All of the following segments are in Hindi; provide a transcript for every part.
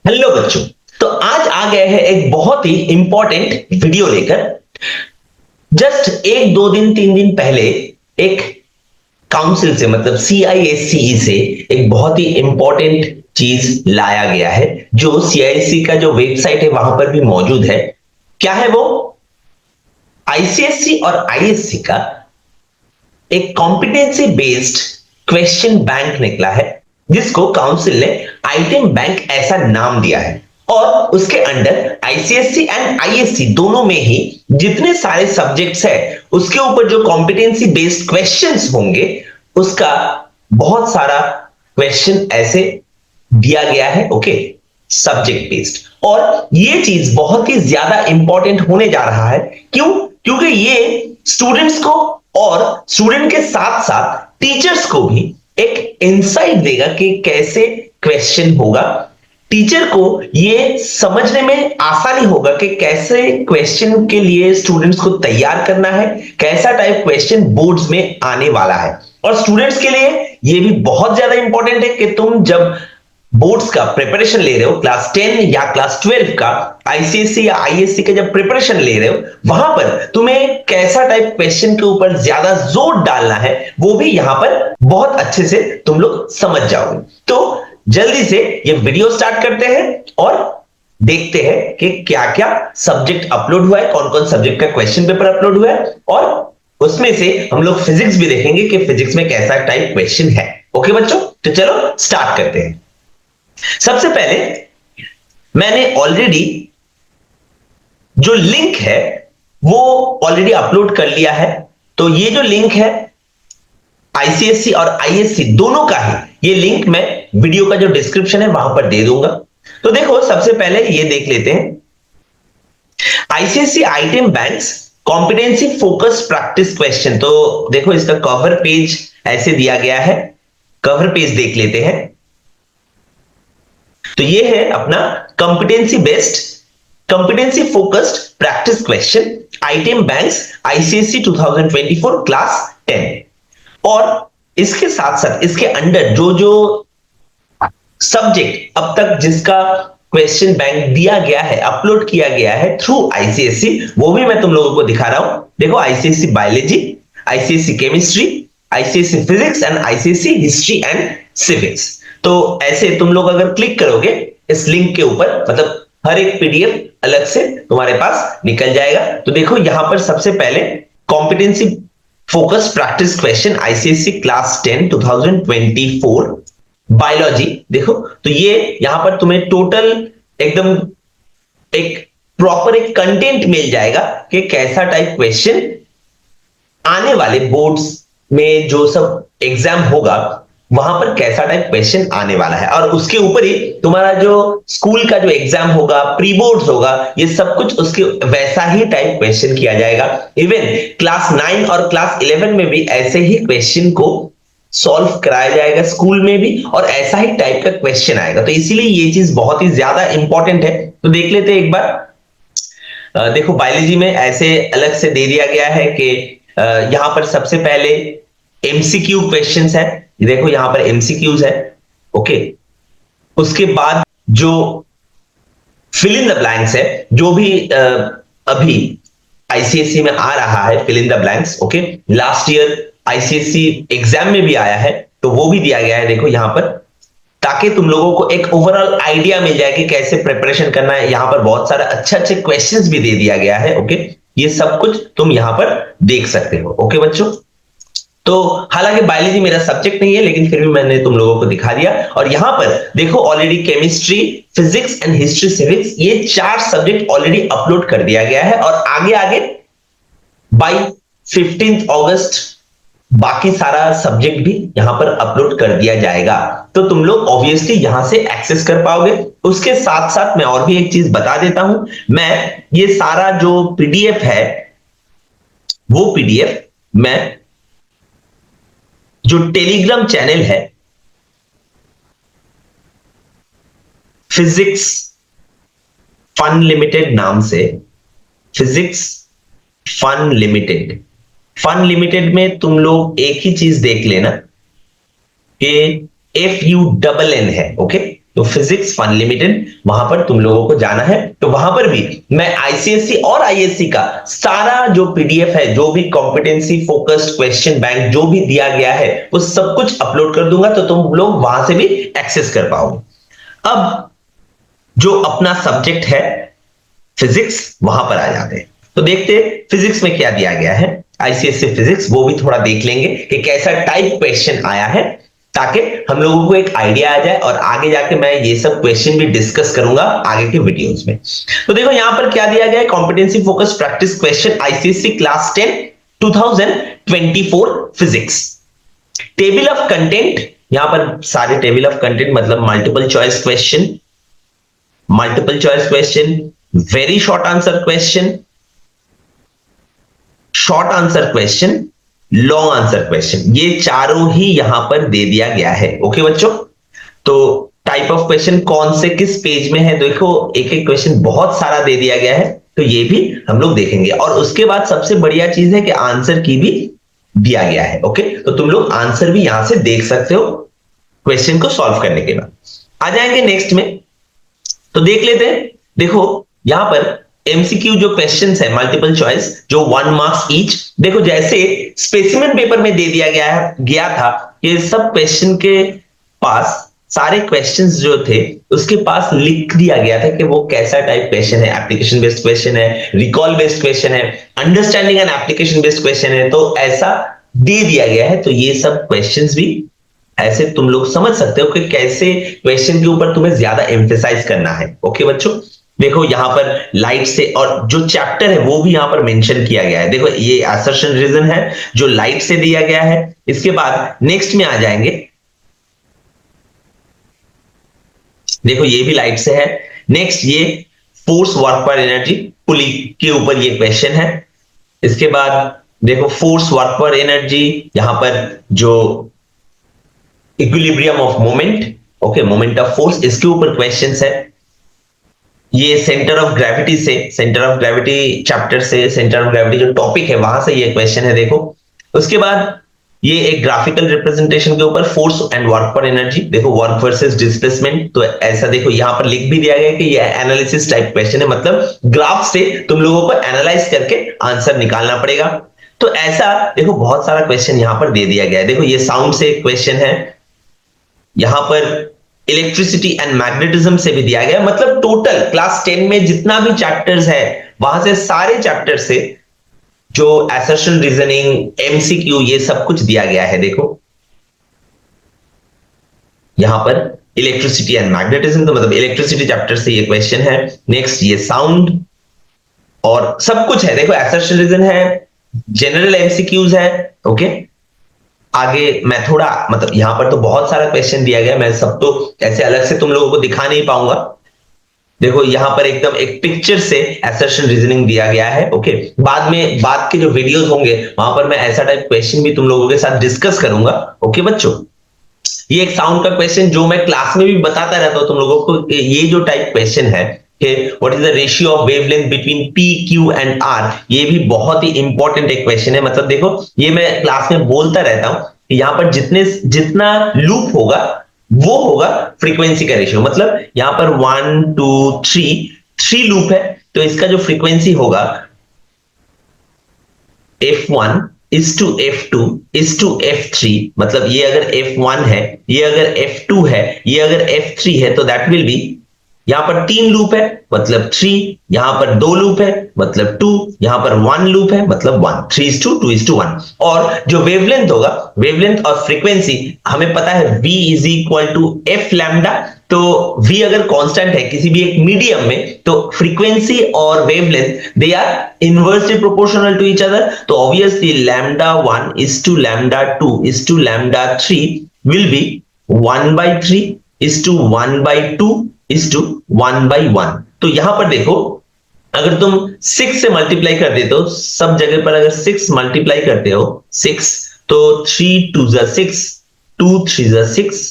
हेलो बच्चों। तो आज आ गए हैं एक बहुत ही इंपॉर्टेंट वीडियो लेकर। जस्ट एक दो दिन तीन दिन पहले एक काउंसिल से मतलब CISCE से एक बहुत ही इंपॉर्टेंट चीज लाया गया है जो CISC का जो वेबसाइट है वहां पर भी मौजूद है। क्या है वो? ICSC और ISC का एक कॉम्पिटेंसी बेस्ड क्वेश्चन बैंक निकला है जिसको काउंसिल ने आइटम बैंक ऐसा नाम दिया है। और उसके अंडर ICSC एंड ISC दोनों में ही जितने सारे सब्जेक्ट्स है उसके ऊपर जो कॉम्पिटेंसी बेस्ड क्वेश्चंस होंगे उसका बहुत सारा क्वेश्चन ऐसे दिया गया है। Okay, subject based. और ये चीज बहुत ही ज्यादा इंपॉर्टेंट होने जा रहा है। क्यों? क्योंकि ये स्टूडेंट्स को और स्टूडेंट के साथ साथ टीचर्स को भी एक इंसाइट देगा कि कैसे क्वेश्चन होगा। टीचर को ये समझने में आसानी होगा कि कैसे क्वेश्चन के लिए स्टूडेंट्स को तैयार करना है, कैसा टाइप क्वेश्चन बोर्ड्स में आने वाला है। और स्टूडेंट्स के लिए ये भी बहुत ज्यादा इंपॉर्टेंट है कि तुम जब बोर्ड्स का प्रिपरेशन ले रहे हो, क्लास 10 या क्लास 12 का ICSC या ISC का जब प्रिपरेशन ले रहे हो वहां पर तुम्हें कैसा टाइप क्वेश्चन के ऊपर ज्यादा जोर डालना है वो भी यहां पर बहुत अच्छे से तुम लोग समझ जाओगे। तो जल्दी से ये वीडियो स्टार्ट करते हैं और देखते हैं कि क्या क्या सब्जेक्ट अपलोड हुआ है, कौन कौन सब्जेक्ट का क्वेश्चन पेपर अपलोड हुआ है और उसमें से हम लोग फिजिक्स भी देखेंगे कि फिजिक्स में कैसा टाइप क्वेश्चन है। ओके बच्चों, तो चलो स्टार्ट करते हैं। सबसे पहले मैंने ऑलरेडी जो लिंक है वो ऑलरेडी अपलोड कर लिया है। तो ये जो लिंक है ICSC और ISC दोनों का ही ये लिंक मैं वीडियो का जो डिस्क्रिप्शन है वहां पर दे दूंगा। तो देखो, सबसे पहले ये देख लेते हैं ICSC item banks competency focus practice question. तो देखो, इसका कवर पेज ऐसे दिया गया है। कवर पेज देख लेते हैं। तो ये है अपना competency focused practice question item banks ICSC 2024 class 10। और इसके साथ साथ इसके अंडर जो जो सब्जेक्ट अब तक जिसका क्वेश्चन बैंक दिया गया है, अपलोड किया गया है थ्रू ICSC, वो भी मैं तुम लोगों को दिखा रहा हूं। देखो, ICSC biology, ICSC chemistry, ICSC physics and ICSC history and civics. तो ऐसे तुम लोग अगर क्लिक करोगे इस लिंक के ऊपर, मतलब हर एक PDF अलग से तुम्हारे पास निकल जाएगा। तो देखो, यहां पर सबसे पहले competency focus practice question ICSC class 10 2024 biology. देखो, तो ये यहां पर तुम्हें टोटल एकदम एक प्रॉपर एक कंटेंट मिल जाएगा कि कैसा टाइप क्वेश्चन आने वाले बोर्ड्स में जो सब एग्जाम होगा वहां पर कैसा टाइप क्वेश्चन आने वाला है। और उसके ऊपर ही तुम्हारा जो स्कूल का जो एग्जाम होगा, प्री बोर्ड्स होगा, ये सब कुछ उसके वैसा ही टाइप क्वेश्चन किया जाएगा। इवन क्लास 9 और क्लास 11 में भी ऐसे ही क्वेश्चन को सॉल्व कराया जाएगा स्कूल में भी, और ऐसा ही टाइप का क्वेश्चन आएगा। तो इसीलिए ये चीज बहुत ही ज्यादा इंपॉर्टेंट है। तो देख लेते हैं एक बार। देखो, बायोलॉजी में ऐसे अलग से दे दिया गया है कि यहां पर सबसे पहले MCQ क्वेश्चंस है। देखो, यहां पर MCQs है। ओके, उसके बाद जो फिल इन द ब्लैंक्स है, जो भी अभी ICSC में आ रहा है fill in the blanks. Okay, last year ICSC exam में भी आया है तो वो भी दिया गया है। देखो यहां पर, ताकि तुम लोगों को एक ओवरऑल आइडिया मिल जाए कि कैसे प्रिपरेशन करना है। यहां पर बहुत सारे अच्छे अच्छे क्वेश्चंस भी दे दिया गया है। ओके, ये सब कुछ तुम यहां पर देख सकते हो। ओके बच्चों, तो हालांकि बायोलॉजी मेरा सब्जेक्ट नहीं है लेकिन फिर भी मैंने तुम लोगों को दिखा दिया। और यहां पर देखो, already chemistry, physics and history civics, ये 4 सब्जेक्ट ऑलरेडी अपलोड कर दिया गया है। और आगे आगे बाई 15 अगस्त बाकी सारा सब्जेक्ट भी यहां पर अपलोड कर दिया जाएगा। तो तुम लोग ऑब्वियसली यहां से एक्सेस कर पाओगे। उसके साथ साथ मैं और भी एक चीज बता देता हूं। मैं ये सारा जो PDF है वो PDF मैं जो टेलीग्राम चैनल है फिजिक्स फन लिमिटेड नाम से, फिजिक्स फन लिमिटेड में तुम लोग एक ही चीज देख लेना कि FUNN है। ओके, तो फिजिक्स फन लिमिटेड, वहां पर तुम लोगों को जाना है। तो वहां पर भी मैं आईसीएससी और आईएससी का सारा जो पीडीएफ है, जो भी कॉम्पिटेंसी फोकस्ड क्वेश्चन बैंक जो भी दिया गया है, वो सब कुछ अपलोड कर दूंगा, तो तुम लोग वहां से भी एक्सेस कर पाओगे। अब जो अपना सब्जेक्ट है फिजिक्स, वहां पर आ जाते हैं। तो देखते फिजिक्स में क्या दिया गया है, आईसीएससी फिजिक्स, वो भी थोड़ा देख लेंगे कि कैसा टाइप क्वेश्चन आया है, ताकि हम लोगों को एक आइडिया आ जाए और आगे जाके मैं ये सब क्वेश्चन भी डिस्कस करूंगा आगे के वीडियोस में। तो देखो यहां पर क्या दिया गया है, competency focus practice question ICSC class 10 2024 physics. Table of content, यहां पर सारे टेबल ऑफ कंटेंट मतलब multiple choice question, multiple choice question, very short answer question, short answer question, long answer question, ये चारों ही यहां पर दे दिया गया है। ओके बच्चों, तो टाइप ऑफ क्वेश्चन कौन से किस पेज में है, देखो एक एक क्वेश्चन बहुत सारा दे दिया गया है, तो ये भी हम लोग देखेंगे। और उसके बाद सबसे बढ़िया चीज है कि आंसर की भी दिया गया है। ओके, तो तुम लोग आंसर भी यहां से देख सकते हो क्वेश्चन को सॉल्व करने के बाद। आ जाएंगे नेक्स्ट में, तो देख लेते हैं। देखो यहां पर एमसीक्यू जो क्वेश्चंस है मल्टीपल चॉइस, जो 1 मार्क्स ईच, देखो जैसे स्पेसिमेन पेपर में दे दिया गया था, ये सब क्वेश्चन के पास सारे क्वेश्चंस जो थे उसके पास लिख दिया गया था कि वो कैसा टाइप क्वेश्चन है, एप्लीकेशन बेस्ड क्वेश्चन है, रिकॉल बेस्ड क्वेश्चन है, understanding and application based question है, तो ऐसा दे दिया गया है। तो ये सब क्वेश्चंस भी ऐसे तुम लोग समझ सकते हो कि कैसे क्वेश्चन के ऊपर तुम्हें ज्यादा एम्फेसाइज करना है। ओके बच्चों, देखो यहां पर लाइट से, और जो चैप्टर है वो भी यहां पर मेंशन किया गया है। देखो ये असर्शन रीजन है जो लाइट से दिया गया है। इसके बाद नेक्स्ट में आ जाएंगे, देखो ये भी लाइट से है। नेक्स्ट ये फोर्स वर्क पर एनर्जी, पुली के ऊपर ये क्वेश्चन है। इसके बाद देखो फोर्स वर्क पर एनर्जी, यहां पर जो equilibrium of moment, okay moment of force, इसके ऊपर क्वेश्चंस है। ये सेंटर ऑफ ग्रेविटी से, सेंटर ऑफ ग्रेविटी चैप्टर से, सेंटर ऑफ ग्रेविटी जो टॉपिक है वहां से ये क्वेश्चन है। देखो उसके बाद ये एक ग्राफिकल रिप्रेजेंटेशन के ऊपर फोर्स एंड वर्क पर एनर्जी, देखो वर्क वर्सेस डिस्प्लेसमेंट, तो ऐसा देखो यहां पर लिख भी दिया गया कि ये एनालिसिस टाइप क्वेश्चन है, मतलब ग्राफ से तुम लोगों को एनालाइज करके आंसर निकालना पड़ेगा। तो ऐसा देखो बहुत सारा क्वेश्चन यहां पर दे दिया गया है। देखो ये साउंड से एक क्वेश्चन है, यहां पर इलेक्ट्रिसिटी एंड मैग्नेटिज्म से भी दिया गया, मतलब टोटल क्लास 10 में जितना भी चैप्टर्स है वहां से सारे चैप्टर से जो असर्शन रीजनिंग एमसीक्यू ये सब कुछ दिया गया है। देखो यहां पर इलेक्ट्रिसिटी एंड मैग्नेटिज्म, तो मतलब इलेक्ट्रिसिटी चैप्टर से ये क्वेश्चन है। नेक्स्ट ये साउंड और सब कुछ है। देखो असर्शन रीजन है, जनरल एमसीक्यूज है। ओके, आगे मैं थोड़ा मतलब यहां पर तो बहुत सारा क्वेश्चन दिया गया, मैं सब तो ऐसे अलग से तुम लोगों को दिखा नहीं पाऊंगा। देखो यहां पर एकदम एक पिक्चर से असर्शन रीजनिंग दिया गया है। ओके, बाद में बाद के जो वीडियोस होंगे वहां पर मैं ऐसा टाइप क्वेश्चन भी तुम लोगों के साथ डिस्कस करूंगा। ओके बच्चों, ये एक साउंड का क्वेश्चन जो मैं क्लास में भी बताता रहता हूं तुम लोगों को कि ये जो टाइप क्वेश्चन है कि what is the ratio of wavelength between P Q and R, ये भी बहुत ही इंपॉर्टेंट एक क्वेश्चन है। मतलब देखो ये मैं क्लास में बोलता रहता हूं कि यहां पर जितना लूप होगा वो होगा फ्रीक्वेंसी का रेशियो, मतलब यहां पर 1 2 3 लूप है, तो इसका जो फ्रीक्वेंसी होगा F1 is to F2 is to F3, मतलब ये अगर F1 है, ये अगर F2 है, ये अगर F3 है, तो दैट विल बी, यहां पर 3 लूप है मतलब 3, यहां पर 2 लूप है मतलब 2, यहां पर 1 लूप है मतलब 1, 3:2:1। और जो वेवलेंथ होगा, वेवलेंथ और फ्रीक्वेंसी हमें पता है v is equal to F lambda, तो v अगर कांस्टेंट है किसी भी एक मीडियम में, तो फ्रीक्वेंसी और wavelength they are inversely proportional to each other, तो obviously λ1 is to λ2 is to λ3 will be 1/3 is to 1/2 is to 1/1। तो यहां पर देखो अगर तुम 6 से मल्टीप्लाई कर देते हो, सब जगह पर अगर 6 मल्टीप्लाई करते हो 6, तो 3 2 6, 2 3 6,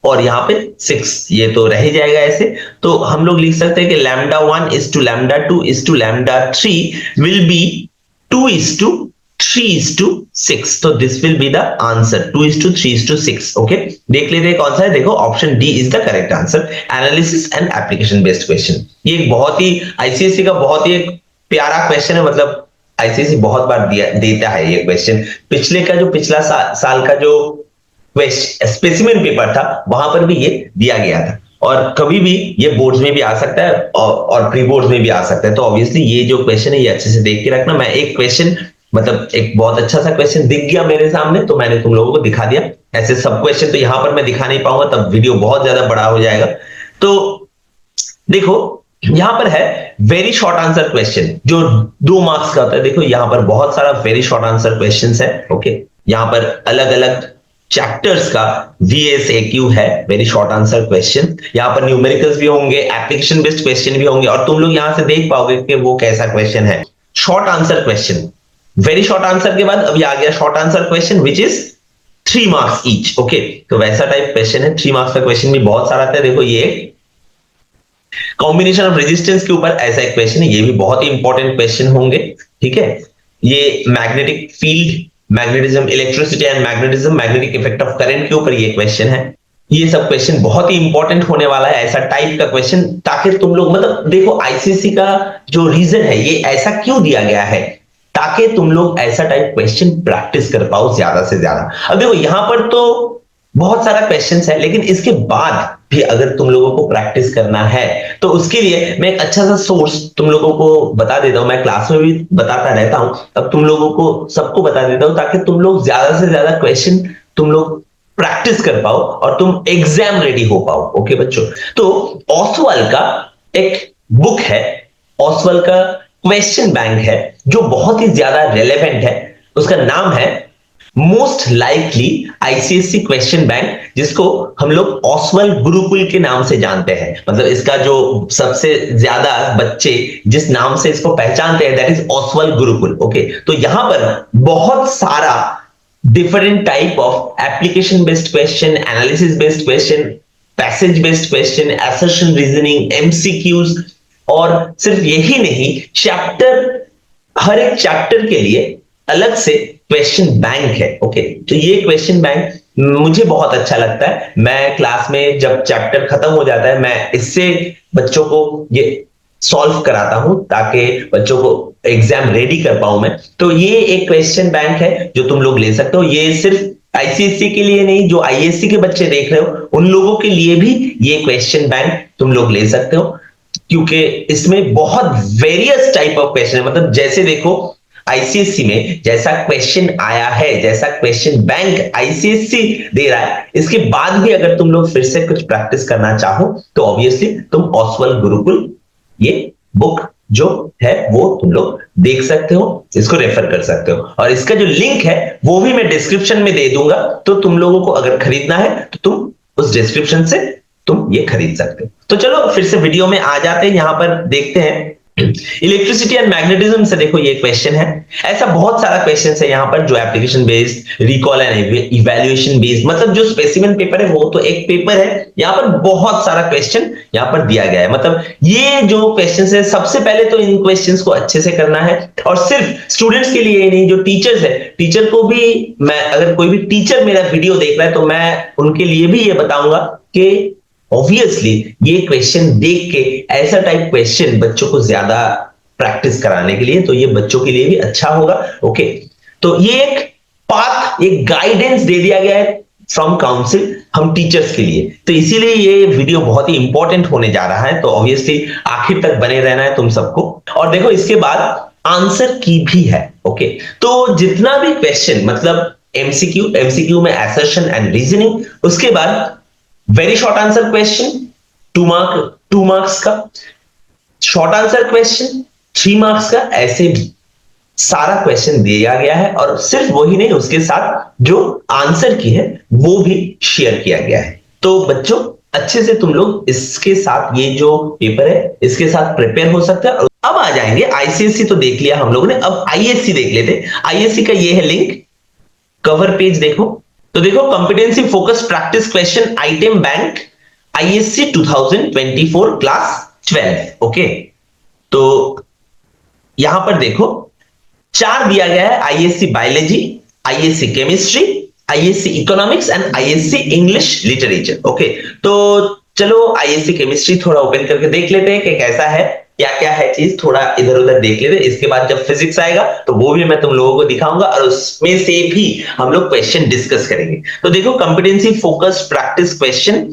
और यहां पे 6, ये तो रह जाएगा ऐसे। तो हम लोग लिख सकते हैं कि λ1 is to λ2 is to λ3 will be 2 is to 3:6, तो this will be the answer, 2:3:6। Okay, देख लेते हैं कौन सा है। देखो option D is the correct answer, analysis and application based question. ये एक बहुत ही आईसीएससी का बहुत ही एक प्यारा क्वेश्चन है, मतलब आईसीएससी बहुत बार दिया देता है ये क्वेश्चन। पिछले का जो पिछला साल का जो स्पेसिमेन पेपर था वहां पर भी ये दिया गया था, और कभी भी ये बोर्ड्स में भी आ सकता है और प्री बोर्ड्स में भी आ सकता है। तो ऑब्वियसली ये जो क्वेश्चन है ये अच्छे से देख के रखना। मैं एक क्वेश्चन, मतलब एक बहुत अच्छा सा क्वेश्चन दिख गया मेरे सामने, तो मैंने तुम लोगों को दिखा दिया। ऐसे सब क्वेश्चन तो यहां पर मैं दिखा नहीं पाऊंगा, तब वीडियो बहुत ज्यादा बड़ा हो जाएगा। तो देखो यहां पर है वेरी शॉर्ट आंसर क्वेश्चन, जो 2 मार्क्स का होता है। देखो यहां पर बहुत सारा वेरी शॉर्ट आंसर क्वेश्चंस है। ओके, यहां पर अलग अलग चैप्टर्स का VSAQ है, वेरी शॉर्ट आंसर क्वेश्चन। यहां पर न्यूमेरिकल्स भी होंगे, एप्लीकेशन बेस्ड क्वेश्चन भी होंगे, और तुम लोग यहां से देख पाओगे कि वो कैसा क्वेश्चन है। Short answer question, very short answer के बाद अभी आ गया short answer question which is 3 marks each. Okay, तो वैसा टाइप क्वेश्चन है। 3 मार्क्स का क्वेश्चन भी बहुत सारा आता है। देखो ये कॉम्बिनेशन ऑफ रेजिस्टेंस के ऊपर ऐसा एक क्वेश्चन है, ये भी बहुत ही इंपॉर्टेंट क्वेश्चन होंगे। ठीक है, ये magnetic field, magnetism, electricity and magnetism, magnetic effect of current के ऊपर ये क्वेश्चन है। ये सब क्वेश्चन बहुत ही इंपॉर्टेंट होने वाला है, ऐसा टाइप का क्वेश्चन, ताकि तुम लोग, मतलब देखो आईसीएससी का जो रीजन है ये ऐसा क्यों दिया गया है, ताकि तुम लोग ऐसा टाइप क्वेश्चन प्रैक्टिस कर पाओ ज्यादा से ज्यादा। अब देखो यहां पर तो बहुत सारा क्वेश्चन है, लेकिन इसके बाद भी अगर तुम लोगों को प्रैक्टिस करना है तो उसके लिए मैं एक अच्छा सा सोर्स तुम लोगों को बता देता हूं। मैं क्लास में भी बताता रहता हूं, अब तुम लोगों को सबको बता देता हूं, ताकि तुम लोग ज्यादा से ज्यादा क्वेश्चन तुम लोग प्रैक्टिस कर पाओ और तुम एग्जाम रेडी हो पाओ। ओके बच्चों, तो ऑसवाल का एक बुक है, ऑसवाल का क्वेश्चन बैंक है, जो बहुत ही ज्यादा रेलेवेंट है। उसका नाम है most likely ICSC question bank, जिसको हम लोग ऑसवाल गुरुकुल के नाम से जानते हैं। मतलब इसका जो सबसे ज्यादा बच्चे जिस नाम से इसको पहचानते हैं, that is Oswaal Gurukul. Okay, तो यहां पर बहुत सारा different type of application based question, analysis based question, passage based question, assertion reasoning, MCQs, और सिर्फ यही नहीं, चैप्टर, हर एक चैप्टर के लिए अलग से क्वेश्चन बैंक है। ओके, तो ये क्वेश्चन बैंक मुझे बहुत अच्छा लगता है। मैं क्लास में जब चैप्टर खत्म हो जाता है, मैं इससे बच्चों को ये सॉल्व कराता हूं, ताकि बच्चों को एग्जाम रेडी कर पाऊं मैं। तो ये एक क्वेश्चन बैंक है जो तुम लोग ले सकते हो। ये सिर्फ आईसीएससी के लिए नहीं, जो आईएससी के बच्चे देख रहे हो उन लोगों के लिए भी ये क्वेश्चन बैंक तुम लोग ले सकते हो, क्योंकि इसमें बहुत वेरियस टाइप ऑफ क्वेश्चन है। मतलब जैसे देखो आईसीएससी में जैसा क्वेश्चन आया है, जैसा क्वेश्चन बैंक आईसीएससी दे रहा है, इसके बाद भी अगर तुम लोग फिर से कुछ प्रैक्टिस करना चाहो तो ऑब्वियसली तुम ऑसवाल गुरुकुल ये बुक जो है वो तुम लोग देख सकते हो, इसको रेफर कर सकते हो, और इसका जो लिंक है वो भी मैं डिस्क्रिप्शन में दे दूंगा। तो तुम लोगों को अगर खरीदना है तो तुम उस डिस्क्रिप्शन से तुम ये खरीद सकते हो। तो चलो फिर से वीडियो में आ जाते हैं, यहां पर देखते हैं इलेक्ट्रिसिटी एंड मैग्नेटिज्म से। देखो ये क्वेश्चन है, ऐसा बहुत सारा क्वेश्चन है यहाँ पर जो application based, recall and evaluation based, मतलब जो स्पेसिमेन पेपर है वो तो एक पेपर है, यहाँ पर बहुत सारा क्वेश्चन यहाँ पर दिया गया है। मतलब ये जो क्वेश्चन है, सबसे पहले तो इन क्वेश्चंस को अच्छे से करना है, और सिर्फ स्टूडेंट्स के लिए नहीं, जो टीचर्स है, टीचर को भी मैं, अगर कोई भी टीचर मेरा वीडियो देख रहा है तो मैं उनके लिए भी ये बताऊंगा कि ऑब्वियसली ये क्वेश्चन देख के ऐसा टाइप क्वेश्चन बच्चों को ज्यादा प्रैक्टिस कराने के लिए, तो ये बच्चों के लिए भी अच्छा होगा। ओके, तो ये एक पाथ, एक गाइडेंस दे दिया गया है फ्रॉम काउंसिल हम टीचर्स के लिए, तो इसीलिए ये वीडियो बहुत ही इंपॉर्टेंट होने जा रहा है। तो ऑब्वियसली आखिर तक बने रहना है तुम सबको। और देखो इसके बाद आंसर की भी है। ओके, तो जितना भी क्वेश्चन, मतलब एमसीक्यू में असर्शन एंड रीजनिंग, उसके बाद very short answer question 2 marks का, शॉर्ट आंसर क्वेश्चन 3 मार्क्स का, ऐसे सारा क्वेश्चन दिया गया है। और सिर्फ वही नहीं, उसके साथ जो आंसर की है वो भी शेयर किया गया है। तो बच्चों अच्छे से तुम लोग इसके साथ, ये जो पेपर है इसके साथ प्रिपेयर हो सकते हैं। अब आ जाएंगे आईसीएससी, तो देख लिया हम लोगों ने, अब आईएससी देख लेते। आईएससी का ये है लिंक, कवर पेज देखो, तो देखो competency focus practice question item bank ISC 2024 class 12। Okay, तो यहां पर देखो चार दिया गया है, ISC biology, ISC chemistry, ISC economics and ISC English literature. Okay, तो चलो आईएससी केमिस्ट्री थोड़ा ओपन करके देख लेते हैं कि कैसा है, क्या क्या है चीज, थोड़ा इधर उधर देख लेते हैं। इसके बाद जब फिजिक्स आएगा तो वो भी मैं तुम लोगों को दिखाऊंगा और उसमें से भी हम लोग क्वेश्चन डिस्कस करेंगे। तो देखो, competency focused practice question,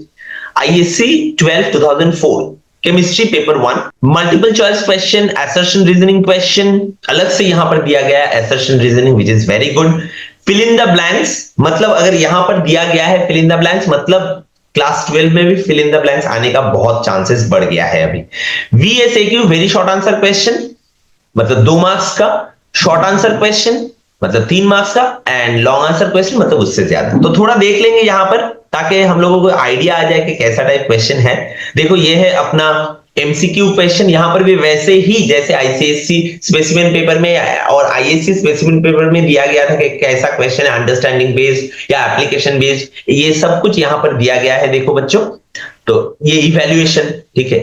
ISC 12 2004, chemistry paper 1, multiple choice question, assertion reasoning question अलग से यहां पर दिया गया है, assertion reasoning which is very good. Fill in the blanks, मतलब अगर यहां पर दिया गया है फिल इन द ब्लैंक्स, मतलब क्लास 12 में भी फिल इन द ब्लैंक्स आने का बहुत चांसेस बढ़ गया है अभी। वीएसएक्यू वेरी शॉर्ट आंसर क्वेश्चन, मतलब 2 मार्क्स का, शॉर्ट आंसर क्वेश्चन मतलब 3 मार्क्स का, एंड लॉन्ग आंसर क्वेश्चन मतलब उससे ज्यादा। तो थोड़ा देख लेंगे यहां पर ताकि हम लोगों को आइडिया आ जाए कि कैसा टाइप क्वेश्चन है। देखो ये है अपना एमसीक्यू क्वेश्चन, यहां पर भी वैसे ही जैसे आईसीएससी स्पेसिमेन पेपर में और आईएससी स्पेसिमेन पेपर में दिया गया था कि कैसा क्वेश्चन है, अंडरस्टैंडिंग बेस्ड या एप्लीकेशन बेस्ड, ये सब कुछ यहां पर दिया गया है। देखो बच्चों, तो ये इवैल्यूएशन, ठीक है,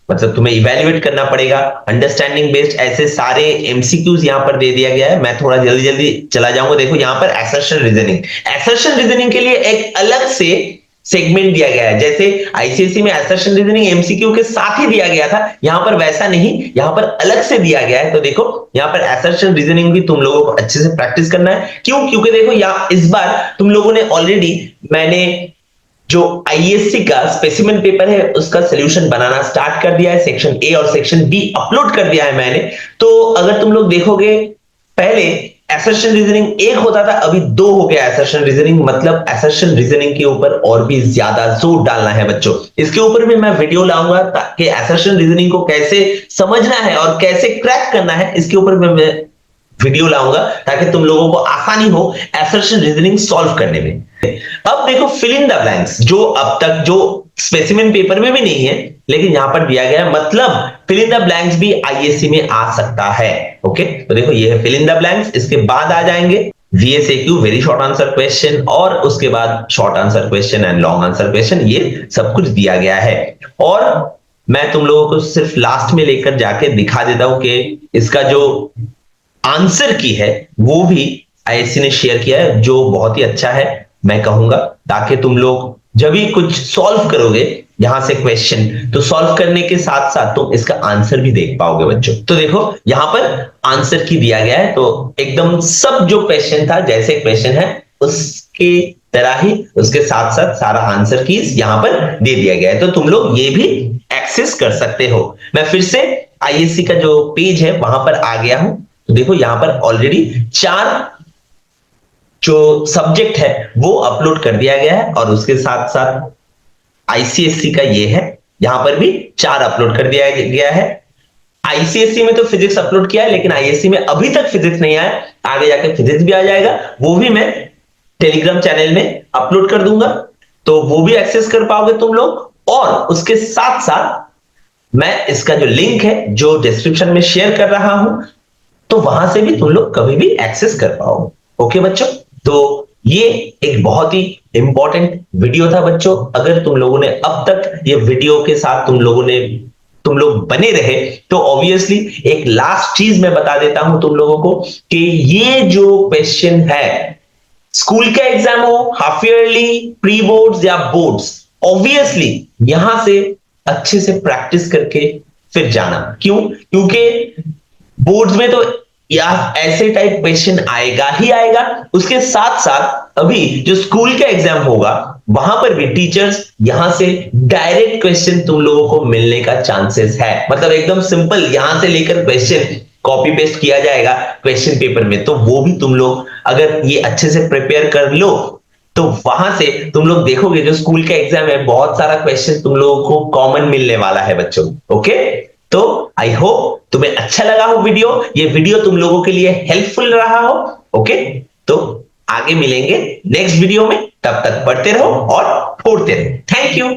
मतलब तुम्हें इवैल्यूएट करना पड़ेगा, अंडरस्टैंडिंग बेस्ड ऐसे सारे एमसीक्यूज यहां पर दे दिया गया है। मैं थोड़ा जल्दी जल्दी चला जाऊंगा। देखो यहां पर असर्शन रीजनिंग, असर्शन रीजनिंग के लिए एक अलग से सेगमेंट दिया गया है। जैसे आईसीएससी में असर्शन रीजनिंग एमसीक्यू के साथ ही दिया गया था, यहां पर वैसा नहीं, यहां पर अलग से दिया गया है। तो देखो यहां पर असर्शन रीजनिंग भी तुम लोगों को अच्छे से प्रैक्टिस करना है। क्यों? क्योंकि देखो यहां इस बार तुम लोगों ने ऑलरेडी, मैंने जो आईएससी का स्पेसिमेन पेपर है उसका सॉल्यूशन बनाना स्टार्ट कर दिया है, सेक्शन ए और सेक्शन बी अपलोड कर दिया है मैंने। तो अगर तुम लोग देखोगे, पहले असर्शन रीजनिंग एक होता था, अभी 2 हो गया असर्शन रीजनिंग, मतलब असर्शन रीजनिंग के ऊपर और भी ज्यादा जोर डालना है बच्चों। इसके ऊपर भी मैं वीडियो लाऊंगा ताकि असर्शन रीजनिंग को कैसे समझना है और कैसे क्रैक करना है, इसके ऊपर मैं वीडियो लाऊंगा ताकि तुम लोगों को आसानी हो असर्शन रीजनिंग सॉल्व करने में। अब देखो फिल इन द ब्लैंक्स, जो अब तक जो स्पेसिमेन पेपर में भी नहीं है लेकिन यहां पर दिया गया है, मतलब फिल इन द ब्लैंक्स भी आईएससी में आ सकता है। ओके, तो देखो ये है फिल इन द ब्लैंक्स। इसके बाद आ जाएंगे वीएसएक्यू वेरी शॉर्ट आंसर क्वेश्चन, और उसके बाद short answer question and long answer question, ये सब कुछ दिया गया है। और मैं तुम लोगों को सिर्फ लास्ट में लेकर जाके दिखा देता हूं कि इसका जो आंसर की है वो भी आईएससी ने शेयर किया है, जो बहुत ही अच्छा है मैं कहूंगा, ताकि तुम लोग जब भी कुछ सॉल्व करोगे यहां से क्वेश्चन, तो सॉल्व करने के साथ साथ तुम इसका आंसर भी देख पाओगे बच्चों। तो देखो यहां पर आंसर की दिया गया है, तो एकदम सब जो क्वेश्चन था जैसे क्वेश्चन है उसके तरह ही उसके साथ साथ सारा आंसर की यहां पर दे दिया गया है। तो तुम लोग ये भी एक्सेस कर सकते हो। मैं फिर से आईएससी का जो पेज है वहां पर आ गया हूं। तो देखो यहां पर ऑलरेडी 4 जो सब्जेक्ट है वो अपलोड कर दिया गया है, और उसके साथ साथ आईसीएससी का ये है, यहां पर भी 4 अपलोड कर दिया गया है। आईसीएससी में तो फिजिक्स अपलोड किया है, लेकिन आईएससी में अभी तक फिजिक्स नहीं आया, आगे जाके फिजिक्स भी आ जाएगा, वो भी मैं टेलीग्राम चैनल में अपलोड कर दूंगा, तो वो भी एक्सेस कर पाओगे तुम लोग। और उसके साथ साथ मैं इसका जो लिंक है जो डिस्क्रिप्शन में शेयर कर रहा हूं, तो वहां से भी तुम लोग कभी भी एक्सेस कर पाओगे। ओके बच्चों, तो ये एक बहुत ही इंपॉर्टेंट वीडियो था बच्चों। अगर तुम लोगों ने अब तक ये वीडियो के साथ तुम लोग बने रहे, तो ऑब्वियसली एक लास्ट चीज मैं बता देता हूं तुम लोगों को कि ये जो क्वेश्चन है, स्कूल का एग्जाम हो, हाफ ईयरली, प्री बोर्ड्स या बोर्ड्स, ऑब्वियसली यहां से अच्छे से प्रैक्टिस करके फिर जाना। क्यों? क्योंकि बोर्ड्स में तो या ऐसे टाइप क्वेश्चन आएगा ही आएगा, उसके साथ साथ अभी जो स्कूल का एग्जाम होगा वहां पर भी टीचर्स यहां से डायरेक्ट क्वेश्चन तुम लोगों को मिलने का चांसेस है, मतलब एकदम सिंपल यहां से लेकर क्वेश्चन कॉपी पेस्ट किया जाएगा क्वेश्चन पेपर में। तो वो भी तुम लोग अगर ये अच्छे से प्रिपेयर कर लो, तो वहां से तुम लोग देखोगे जो स्कूल का एग्जाम है बहुत सारा क्वेश्चन तुम लोगों को कॉमन मिलने वाला है बच्चों। ओके, तो आई होप तुम्हें अच्छा लगा हो वीडियो, ये वीडियो तुम लोगों के लिए हेल्पफुल रहा हो। ओके, तो आगे मिलेंगे नेक्स्ट वीडियो में, तब तक पढ़ते रहो और फोड़ते रहो। Thank you.